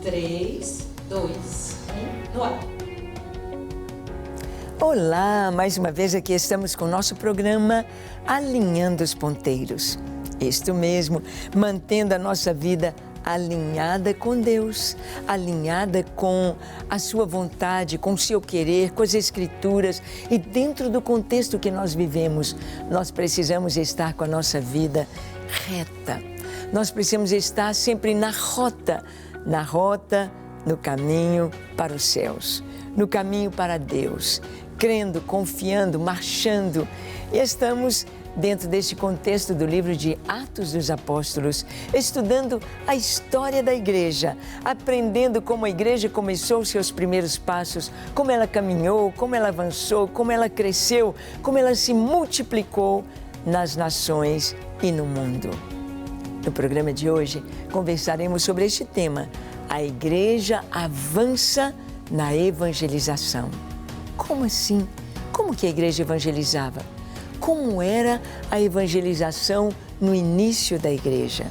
3, 2, 1, no ar. Olá, mais uma vez aqui estamos com o nosso programa Alinhando os Ponteiros. Isto mesmo, mantendo a nossa vida alinhada com Deus, alinhada com a sua vontade, com o seu querer, com as Escrituras. E dentro do contexto que nós vivemos, nós precisamos estar com a nossa vida reta. Nós precisamos estar sempre na rota, no caminho para os céus, no caminho para Deus, crendo, confiando, marchando. E estamos dentro deste contexto do livro de Atos dos Apóstolos, estudando a história da igreja, aprendendo como a igreja começou os seus primeiros passos, como ela caminhou, como ela avançou, como ela cresceu, como ela se multiplicou nas nações e no mundo. No programa de hoje, conversaremos sobre este tema: a igreja avança na evangelização. Como assim? Como que a igreja evangelizava? Como era a evangelização no início da igreja?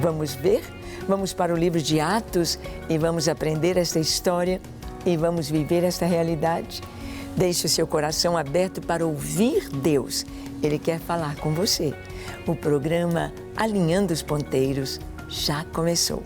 Vamos ver? Vamos para o livro de Atos e vamos aprender esta história e vamos viver esta realidade. Deixe o seu coração aberto para ouvir Deus. Ele quer falar com você. O programa Alinhando os Ponteiros já começou.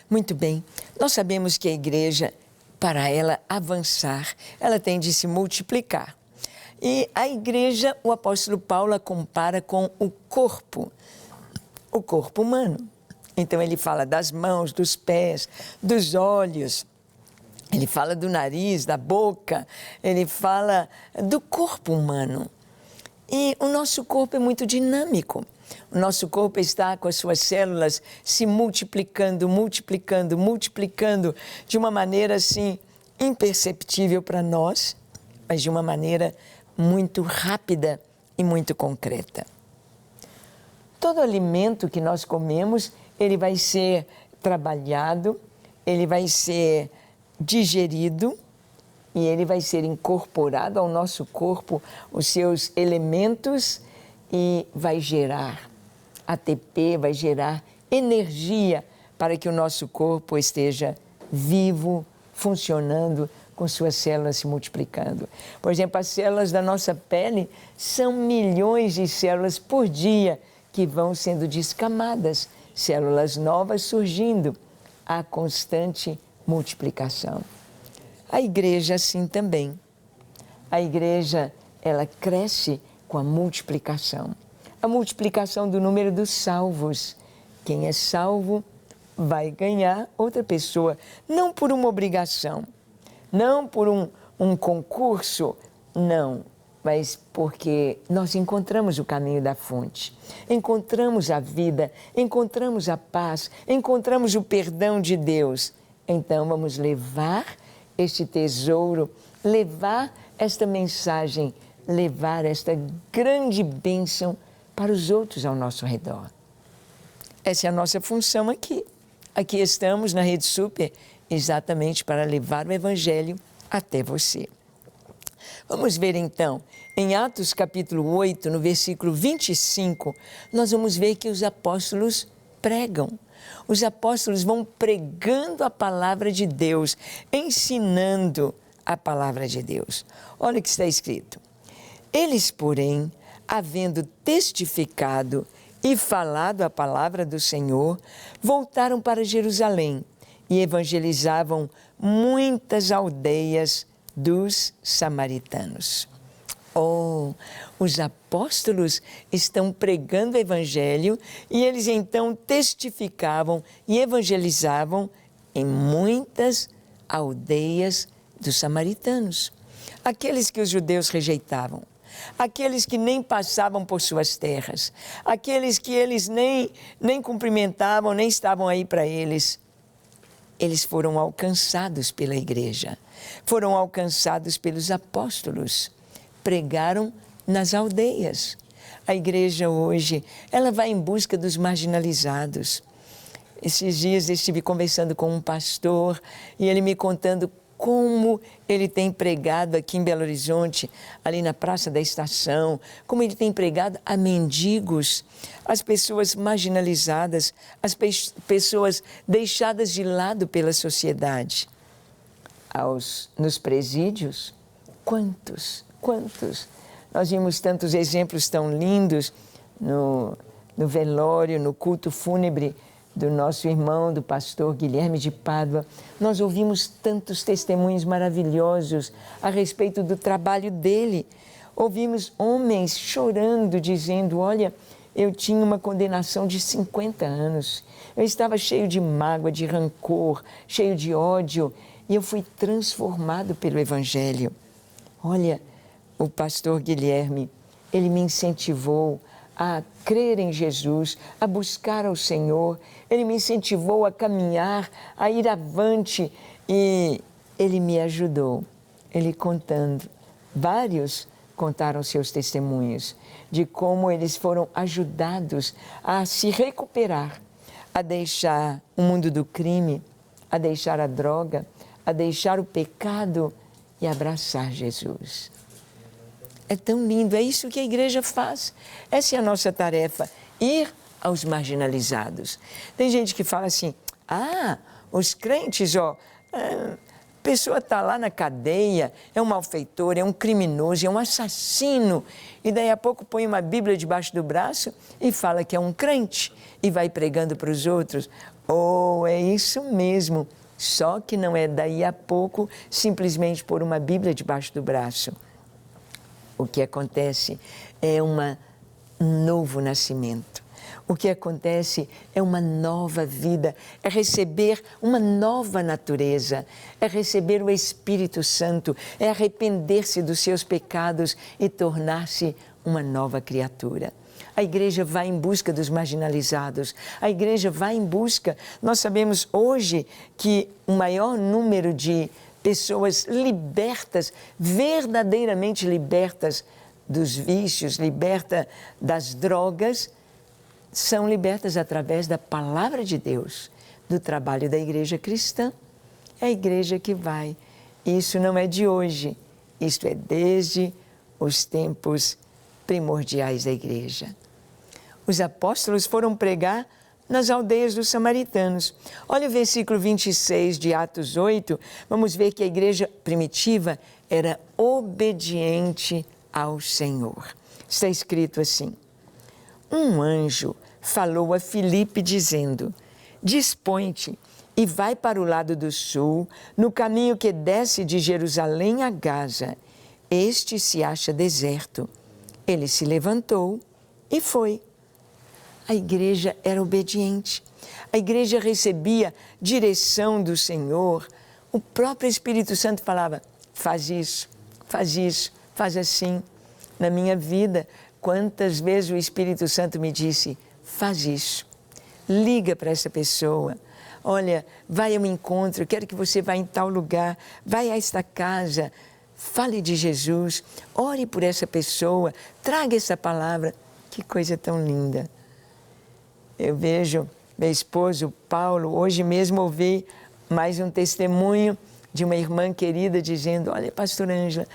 Muito bem, nós sabemos que a igreja, para ela avançar, ela tem de se multiplicar. E a igreja, o apóstolo Paulo a compara com o corpo humano. Então ele fala das mãos, dos pés, dos olhos, ele fala do nariz, da boca, ele fala do corpo humano. E o nosso corpo é muito dinâmico. O nosso corpo está com as suas células se multiplicando de uma maneira assim imperceptível para nós, mas de uma maneira muito rápida e muito concreta. Todo alimento que nós comemos, ele vai ser trabalhado, ele vai ser digerido e ele vai ser incorporado ao nosso corpo, os seus elementos, e vai gerar ATP, vai gerar energia para que o nosso corpo esteja vivo, funcionando, com suas células se multiplicando. Por exemplo, as células da nossa pele são milhões de células por dia que vão sendo descamadas, células novas surgindo, a constante multiplicação. A igreja assim também. A igreja, ela cresce com a multiplicação do número dos salvos. Quem é salvo vai ganhar outra pessoa, não por uma obrigação, não por um concurso, não, mas porque nós encontramos o caminho da fonte, encontramos a vida, encontramos a paz, encontramos o perdão de Deus. Então vamos levar este tesouro, levar esta mensagem, levar esta grande bênção para os outros ao nosso redor. Essa é a nossa função aqui. Aqui estamos na Rede Super exatamente para levar o Evangelho até você. Vamos ver então, em Atos capítulo 8, no versículo 25, nós vamos ver que os apóstolos pregam. Os apóstolos vão pregando a palavra de Deus, ensinando a palavra de Deus. Olha o que está escrito. Eles, porém, havendo testificado e falado a palavra do Senhor, voltaram para Jerusalém e evangelizavam muitas aldeias dos samaritanos. Oh, os apóstolos estão pregando o evangelho e eles então testificavam e evangelizavam em muitas aldeias dos samaritanos. Aqueles que os judeus rejeitavam, aqueles que nem passavam por suas terras, aqueles que eles nem cumprimentavam, nem estavam aí para eles. Eles foram alcançados pela igreja, foram alcançados pelos apóstolos, pregaram nas aldeias. A igreja hoje, ela vai em busca dos marginalizados. Esses dias eu estive conversando com um pastor e ele me contando como ele tem pregado aqui em Belo Horizonte, ali na Praça da Estação, como ele tem pregado a mendigos, as pessoas marginalizadas, as pessoas deixadas de lado pela sociedade. Nos presídios, quantos? Nós vimos tantos exemplos tão lindos no velório, no culto fúnebre do nosso irmão, do pastor Guilherme de Pádua. Nós ouvimos tantos testemunhos maravilhosos a respeito do trabalho dele. Ouvimos homens chorando, dizendo, olha, eu tinha uma condenação de 50 anos. Eu estava cheio de mágoa, de rancor, cheio de ódio, e eu fui transformado pelo Evangelho. Olha, o pastor Guilherme, ele me incentivou a crer em Jesus, a buscar ao Senhor. Ele me incentivou a caminhar, a ir avante, e ele me ajudou. Ele contando, vários contaram seus testemunhos de como eles foram ajudados a se recuperar, a deixar o mundo do crime, a deixar a droga, a deixar o pecado e abraçar Jesus. É tão lindo, é isso que a igreja faz. Essa é a nossa tarefa, ir aos marginalizados. Tem gente que fala assim, os crentes, a pessoa está lá na cadeia, é um malfeitor, é um criminoso, é um assassino, e daí a pouco põe uma Bíblia debaixo do braço e fala que é um crente, e vai pregando para os outros. É isso mesmo, só que não é daí a pouco simplesmente pôr uma Bíblia debaixo do braço. O que acontece é um novo nascimento. O que acontece é uma nova vida, é receber uma nova natureza, é receber o Espírito Santo, é arrepender-se dos seus pecados e tornar-se uma nova criatura. A igreja vai em busca dos marginalizados, a igreja vai em busca. Nós sabemos hoje que o maior número de pessoas libertas, verdadeiramente libertas dos vícios, libertas das drogas, são libertas através da palavra de Deus, do trabalho da igreja cristã. É a igreja que vai. Isso não é de hoje, isto é desde os tempos primordiais da igreja. Os apóstolos foram pregar nas aldeias dos samaritanos. Olha o versículo 26 de Atos 8, vamos ver que a igreja primitiva era obediente ao Senhor. Está escrito assim, um anjo falou a Filipe dizendo, dispõe-te e vai para o lado do sul, no caminho que desce de Jerusalém a Gaza. Este se acha deserto. Ele se levantou e foi. A igreja era obediente, a igreja recebia direção do Senhor. O próprio Espírito Santo falava, faz isso, faz assim. Na minha vida, quantas vezes o Espírito Santo me disse, faz isso, liga para essa pessoa, olha, vai ao encontro, quero que você vá em tal lugar, vai a esta casa, fale de Jesus, ore por essa pessoa, traga essa palavra. Que coisa tão linda. Eu vejo meu esposo Paulo, hoje mesmo ouvi mais um testemunho de uma irmã querida dizendo, olha, pastora Ângela,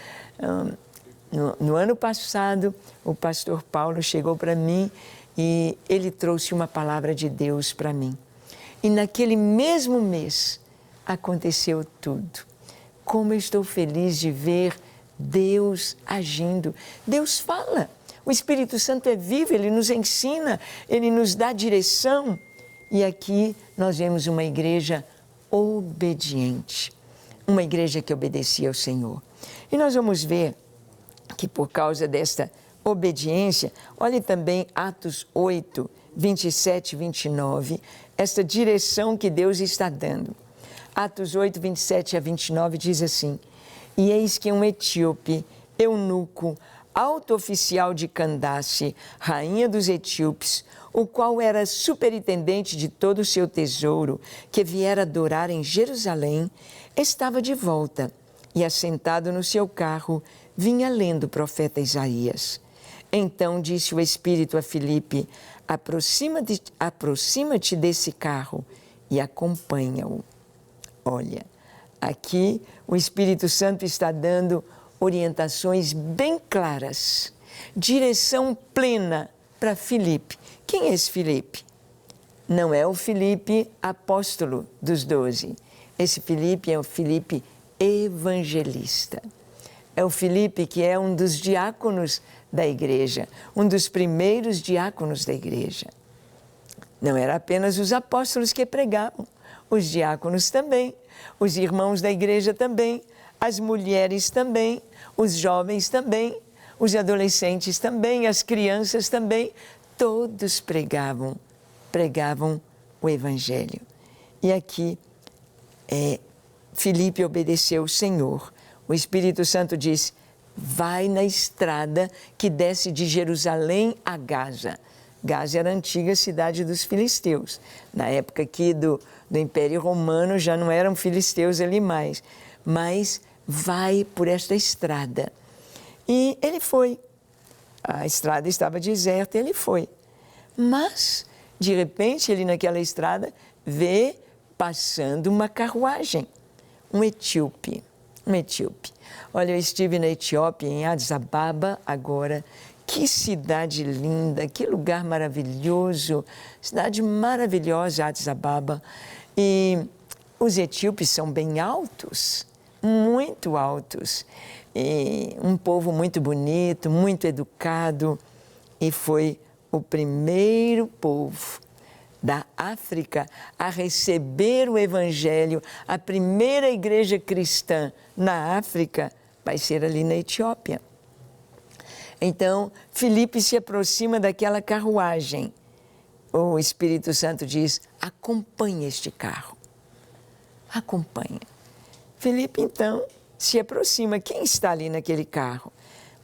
no ano passado o pastor Paulo chegou para mim e ele trouxe uma palavra de Deus para mim. E naquele mesmo mês aconteceu tudo. Como eu estou feliz de ver Deus agindo. Deus fala. O Espírito Santo é vivo, ele nos ensina, ele nos dá direção. E aqui nós vemos uma igreja obediente, uma igreja que obedecia ao Senhor. E nós vamos ver que por causa desta obediência, olhe também Atos 8, 27 e 29, esta direção que Deus está dando. Atos 8, 27 a 29 diz assim, e eis que um etíope, eunuco, alto oficial de Candace, rainha dos etíopes, o qual era superintendente de todo o seu tesouro, que viera adorar em Jerusalém, estava de volta e, assentado no seu carro, vinha lendo o profeta Isaías. Então disse o Espírito a Filipe, aproxima-te desse carro e acompanha-o. Olha, Aqui, o Espírito Santo está dando orientações bem claras, direção plena para Filipe. Quem é esse Filipe? Não é o Filipe apóstolo dos 12. Esse Filipe é o Filipe evangelista. É o Filipe que é um dos diáconos da igreja, um dos primeiros diáconos da igreja. Não era apenas os apóstolos que pregavam, os diáconos também, os irmãos da igreja também, as mulheres também, os jovens também, os adolescentes também, as crianças também, todos pregavam o Evangelho. E aqui, Filipe obedeceu o Senhor. O Espírito Santo disse, vai na estrada que desce de Jerusalém a Gaza. Gaza era a antiga cidade dos filisteus. Na época aqui do Império Romano já não eram filisteus ali mais. Mas vai por esta estrada. E ele foi. A estrada estava deserta, ele foi. Mas, de repente, ele naquela estrada vê passando uma carruagem. Um etíope. Olha, eu estive na Etiópia, em Addis Ababa, agora. Que cidade linda, que lugar maravilhoso. Cidade maravilhosa, Addis Ababa. E os etíopes são bem altos, muito altos. E um povo muito bonito, muito educado. E foi o primeiro povo da África a receber o Evangelho. A primeira igreja cristã na África vai ser ali na Etiópia. Então, Filipe se aproxima daquela carruagem. O Espírito Santo diz, acompanhe este carro. Acompanha. Filipe, então, se aproxima. Quem está ali naquele carro?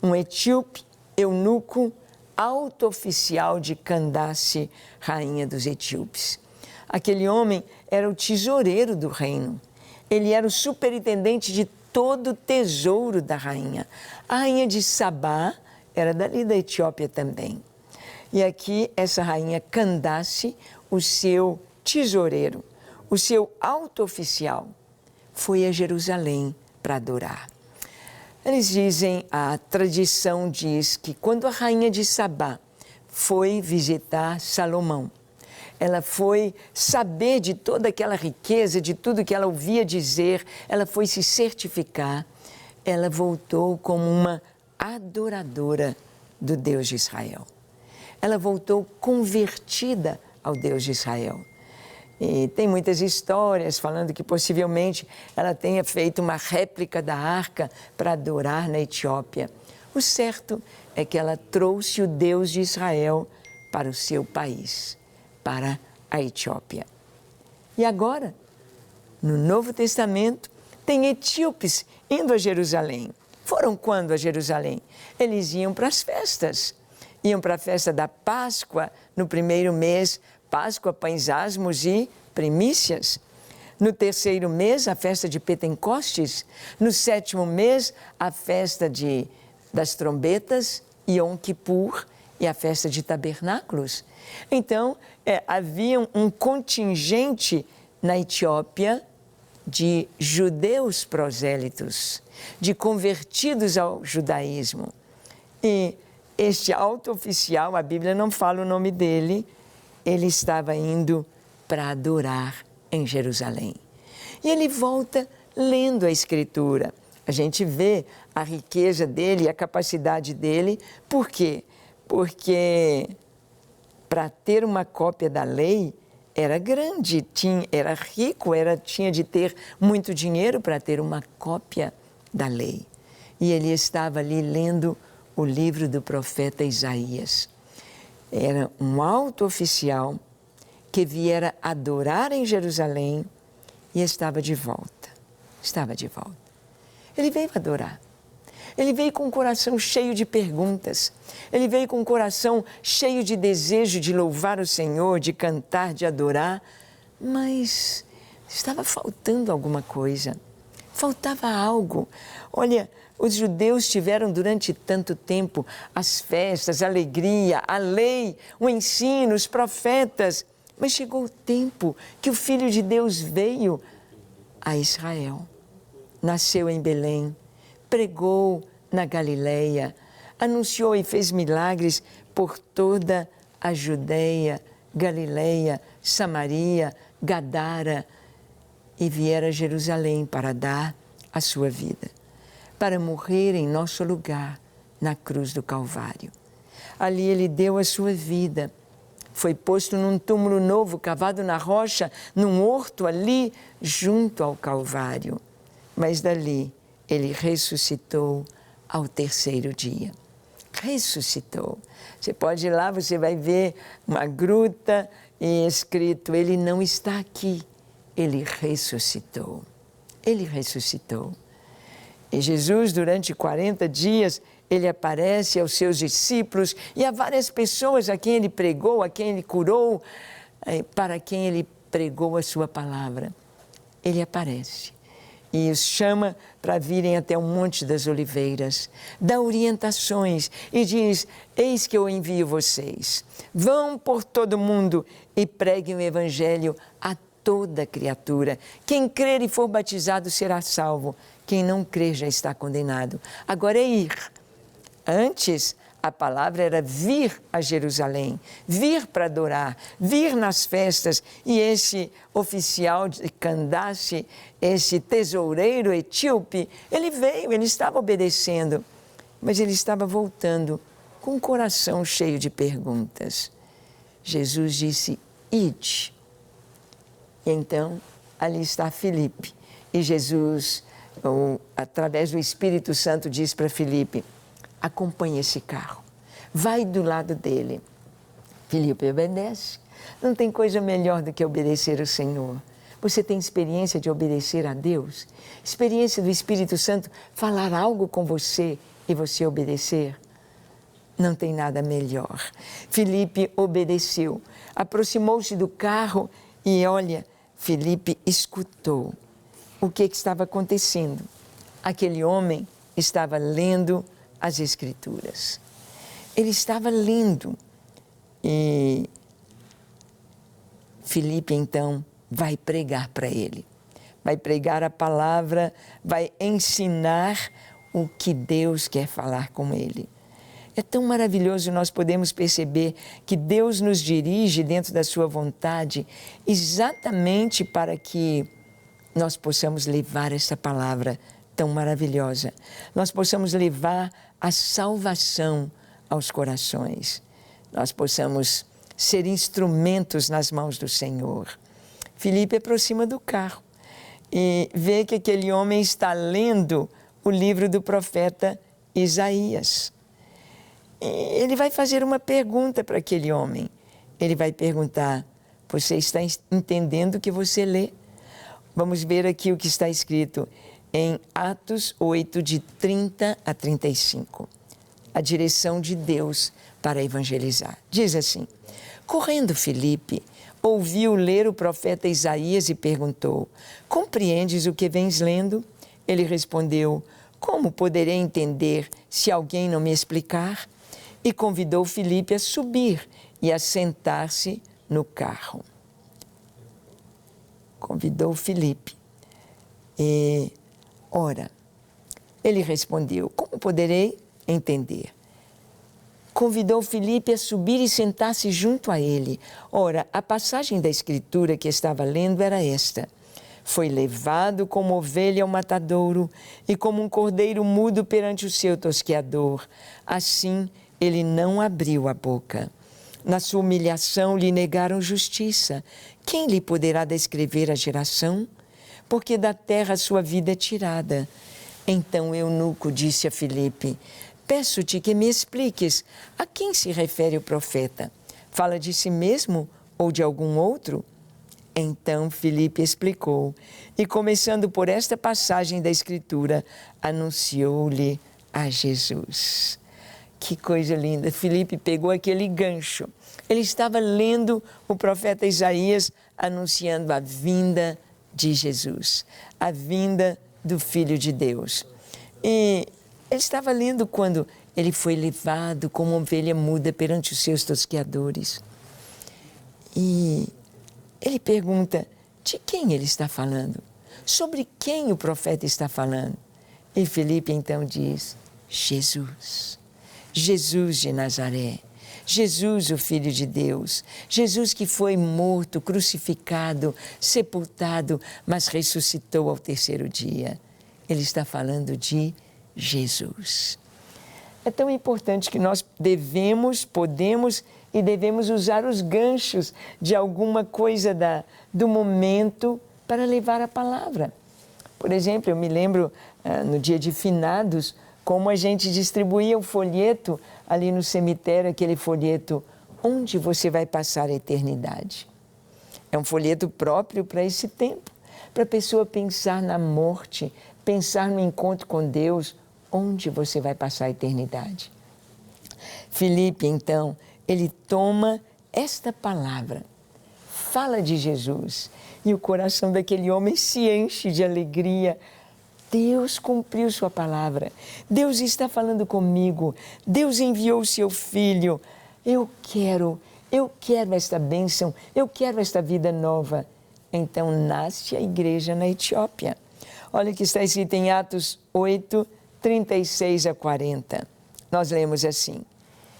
Um etíope, eunuco, alto oficial de Candace, rainha dos etíopes. Aquele homem era o tesoureiro do reino. Ele era o superintendente de todo o tesouro da rainha. A rainha de Sabá era dali da Etiópia também. E aqui, essa rainha Candace, o seu tesoureiro, o seu alto oficial, foi a Jerusalém para adorar. Eles dizem, a tradição diz que quando a rainha de Sabá foi visitar Salomão, ela foi saber de toda aquela riqueza, de tudo que ela ouvia dizer, ela foi se certificar, ela voltou como uma adoradora do Deus de Israel. Ela voltou convertida ao Deus de Israel. E tem muitas histórias falando que possivelmente ela tenha feito uma réplica da arca para adorar na Etiópia. O certo é que ela trouxe o Deus de Israel para o seu país, para a Etiópia. E agora, no Novo Testamento, tem etíopes indo a Jerusalém. Foram quando a Jerusalém? Eles iam para as festas. Iam para a festa da Páscoa, no primeiro mês, Páscoa, pães asmos e primícias. No terceiro mês, a festa de Pentecostes. No sétimo mês, a festa das trombetas, Yom Kippur, e a festa de tabernáculos. Então, havia um contingente na Etiópia de judeus prosélitos, de convertidos ao judaísmo. E este alto oficial, a Bíblia não fala o nome dele, ele estava indo para adorar em Jerusalém. E ele volta lendo a Escritura. A gente vê a riqueza dele, a capacidade dele. Por quê? Porque para ter uma cópia da lei era grande, era rico, tinha de ter muito dinheiro para ter uma cópia da lei. E ele estava ali lendo o livro do profeta Isaías. Era um alto oficial que viera adorar em Jerusalém e estava de volta. Estava de volta. Ele veio adorar. Ele veio com o coração cheio de perguntas. Ele veio com o coração cheio de desejo de louvar o Senhor, de cantar, de adorar. Mas estava faltando alguma coisa. Faltava algo. Olha, os judeus tiveram durante tanto tempo as festas, a alegria, a lei, o ensino, os profetas. Mas chegou o tempo que o Filho de Deus veio a Israel. nasceu em Belém, pregou na Galileia, anunciou e fez milagres por toda a Judeia, Galileia, Samaria, Gadara, e viera a Jerusalém para dar a sua vida, para morrer em nosso lugar na cruz do Calvário. Ali ele deu a sua vida, foi posto num túmulo novo, cavado na rocha, num horto ali junto ao Calvário. Mas dali ele ressuscitou ao terceiro dia. Ressuscitou. Você pode ir lá, você vai ver uma gruta e escrito, ele não está aqui, ele ressuscitou. Ele ressuscitou. E Jesus, durante 40 dias, ele aparece aos seus discípulos e a várias pessoas a quem ele pregou, a quem ele curou, para quem ele pregou a sua palavra. Ele aparece e os chama para virem até o Monte das Oliveiras, dá orientações e diz, eis que eu envio vocês, vão por todo mundo e preguem o Evangelho a toda criatura. Quem crer e for batizado será salvo, quem não crer já está condenado. Agora é ir. Antes, a palavra era vir a Jerusalém, vir para adorar, vir nas festas. E esse oficial de Candace, esse tesoureiro etíope, ele veio, ele estava obedecendo, mas ele estava voltando com o coração cheio de perguntas. Jesus disse, ide. E então, ali está Filipe. E Jesus, através do Espírito Santo, diz para Filipe, acompanhe esse carro, vai do lado dele. Filipe obedece. Não tem coisa melhor do que obedecer ao Senhor. Você tem experiência de obedecer a Deus? Experiência do Espírito Santo falar algo com você e você obedecer? Não tem nada melhor. Filipe obedeceu, aproximou-se do carro e olha, Filipe escutou o que estava acontecendo. Aquele homem estava lendo as Escrituras. Ele estava lendo e Filipe então vai pregar para ele. Vai pregar a palavra, vai ensinar o que Deus quer falar com ele. É tão maravilhoso nós podemos perceber que Deus nos dirige dentro da sua vontade exatamente para que nós possamos levar essa palavra tão maravilhosa. Nós possamos levar a salvação aos corações. Nós possamos ser instrumentos nas mãos do Senhor. Filipe aproxima do carro e vê que aquele homem está lendo o livro do profeta Isaías. E ele vai fazer uma pergunta para aquele homem. Ele vai perguntar, você está entendendo o que você lê? Vamos ver aqui o que está escrito em Atos 8, de 30 a 35. A direção de Deus para evangelizar. Diz assim, correndo Filipe, ouviu ler o profeta Isaías e perguntou, compreendes o que vens lendo? Ele respondeu, como poderei entender se alguém não me explicar? E convidou Filipe a subir e a sentar-se no carro. Convidou Filipe. E, ora, ele respondeu, como poderei entender? Convidou Filipe a subir e sentar-se junto a ele. Ora, a passagem da Escritura que estava lendo era esta. Foi levado como ovelha ao matadouro e como um cordeiro mudo perante o seu tosqueador. Assim, ele não abriu a boca. Na sua humilhação lhe negaram justiça. Quem lhe poderá descrever a geração? Porque da terra a sua vida é tirada. Então o eunuco disse a Filipe, peço-te que me expliques a quem se refere o profeta. Fala de si mesmo ou de algum outro? Então Filipe explicou, e começando por esta passagem da Escritura, anunciou-lhe a Jesus. Que coisa linda! Filipe pegou aquele gancho. Ele estava lendo o profeta Isaías anunciando a vinda de Jesus, a vinda do Filho de Deus. E ele estava lendo quando ele foi levado como ovelha muda perante os seus tosqueadores. E ele pergunta, de quem ele está falando? Sobre quem o profeta está falando? E Filipe então diz, Jesus. Jesus de Nazaré. Jesus, o Filho de Deus. Jesus que foi morto, crucificado, sepultado, mas ressuscitou ao terceiro dia. Ele está falando de Jesus. É tão importante que nós podemos e devemos usar os ganchos de alguma coisa do momento para levar a palavra. Por exemplo, eu me lembro no dia de finados, como a gente distribuía o folheto ali no cemitério, aquele folheto, onde você vai passar a eternidade. É um folheto próprio para esse tempo, para a pessoa pensar na morte, pensar no encontro com Deus, onde você vai passar a eternidade. Filipe, então, ele toma esta palavra, fala de Jesus, e o coração daquele homem se enche de alegria. Deus cumpriu sua palavra, Deus está falando comigo, Deus enviou o seu Filho. Eu quero esta bênção, eu quero esta vida nova. Então nasce a igreja na Etiópia. Olha o que está escrito em Atos 8, 36 a 40. Nós lemos assim: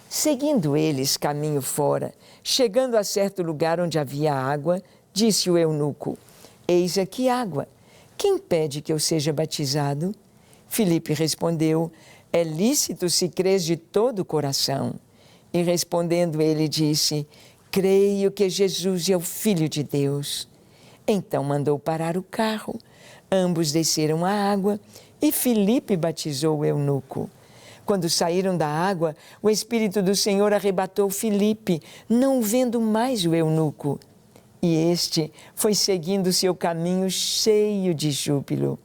seguindo eles caminho fora, chegando a certo lugar onde havia água, disse o eunuco: eis aqui água. Quem pede que eu seja batizado? Filipe respondeu: é lícito se crês de todo o coração. E respondendo ele disse: creio que Jesus é o Filho de Deus. Então mandou parar o carro, ambos desceram à água e Filipe batizou o eunuco. Quando saíram da água, o Espírito do Senhor arrebatou Filipe, não vendo mais o eunuco. E este foi seguindo seu caminho cheio de júbilo.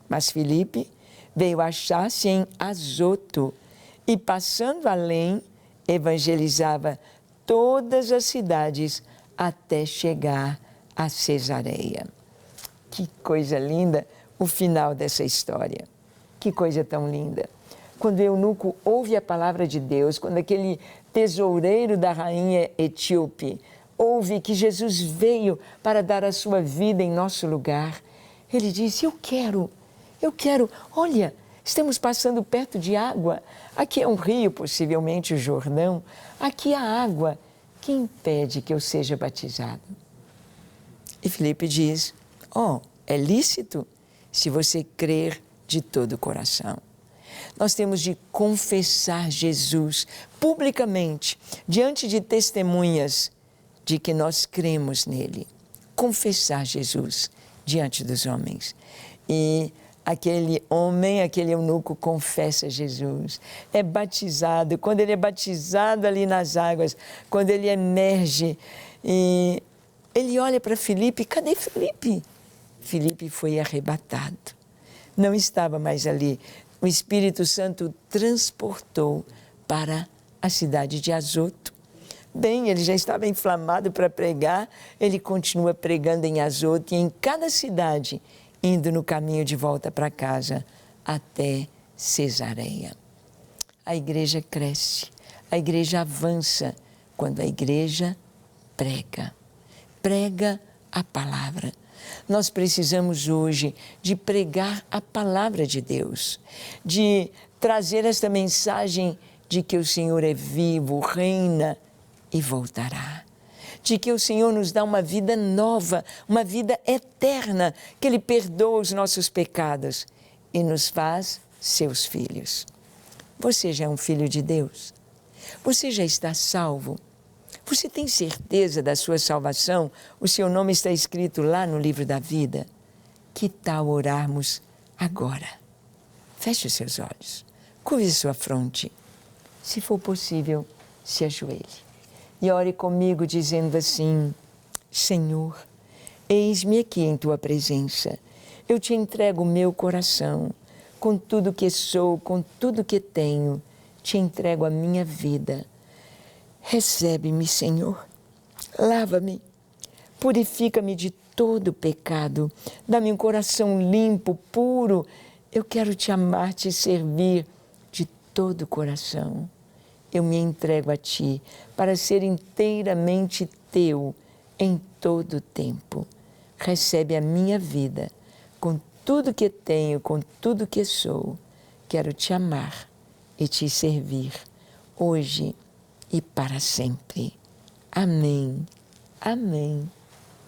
Mas Filipe veio achar-se em Azoto e, passando além, evangelizava todas as cidades até chegar a Cesareia. Que coisa linda o final dessa história. Que coisa tão linda. Quando o eunuco ouve a palavra de Deus, quando aquele tesoureiro da rainha etíope ouve que Jesus veio para dar a sua vida em nosso lugar, ele disse: eu quero, olha, estamos passando perto de água, aqui é um rio, possivelmente o Jordão, aqui há água, quem impede que eu seja batizado? E Filipe diz: é lícito se você crer de todo o coração. Nós temos de confessar Jesus publicamente, diante de testemunhas de que nós cremos nele. Confessar Jesus diante dos homens. E aquele homem, aquele eunuco confessa Jesus, é batizado. Quando ele é batizado ali nas águas, quando ele emerge, e ele olha para Filipe: cadê Filipe? Filipe foi arrebatado, não estava mais ali. O Espírito Santo transportou para a cidade de Azoto. Bem, ele já estava inflamado para pregar, ele continua pregando em Azoto e em cada cidade, indo no caminho de volta para casa até Cesareia. A igreja cresce, a igreja avança quando a igreja prega. Prega a palavra. Nós precisamos hoje de pregar a palavra de Deus, de trazer esta mensagem de que o Senhor é vivo, reina e voltará. De que o Senhor nos dá uma vida nova, uma vida eterna, que Ele perdoa os nossos pecados e nos faz seus filhos. Você já é um filho de Deus? Você já está salvo? Você tem certeza da sua salvação? O seu nome está escrito lá no livro da vida? Que tal orarmos agora? Feche os seus olhos, curve sua fronte. Se for possível, se ajoelhe e ore comigo dizendo assim: Senhor, eis-me aqui em Tua presença. Eu te entrego o meu coração, com tudo que sou, com tudo que tenho, te entrego a minha vida. Recebe-me, Senhor, lava-me, purifica-me de todo pecado, dá-me um coração limpo, puro. Eu quero te amar, te servir de todo o coração. Eu me entrego a Ti para ser inteiramente Teu em todo o tempo. Recebe a minha vida com tudo que tenho, com tudo que sou, quero te amar e te servir, hoje e para sempre. Amém, amém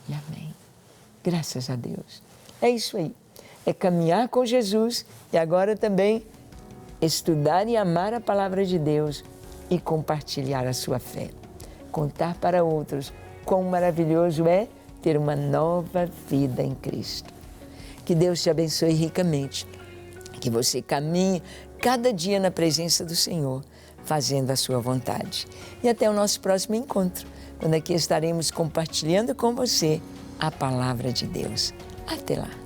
e amém. Graças a Deus. É isso aí. É caminhar com Jesus e agora também estudar e amar a palavra de Deus e compartilhar a sua fé. Contar para outros quão maravilhoso é ter uma nova vida em Cristo. Que Deus te abençoe ricamente. Que você caminhe cada dia na presença do Senhor, fazendo a sua vontade. E até o nosso próximo encontro, quando aqui estaremos compartilhando com você a palavra de Deus. Até lá.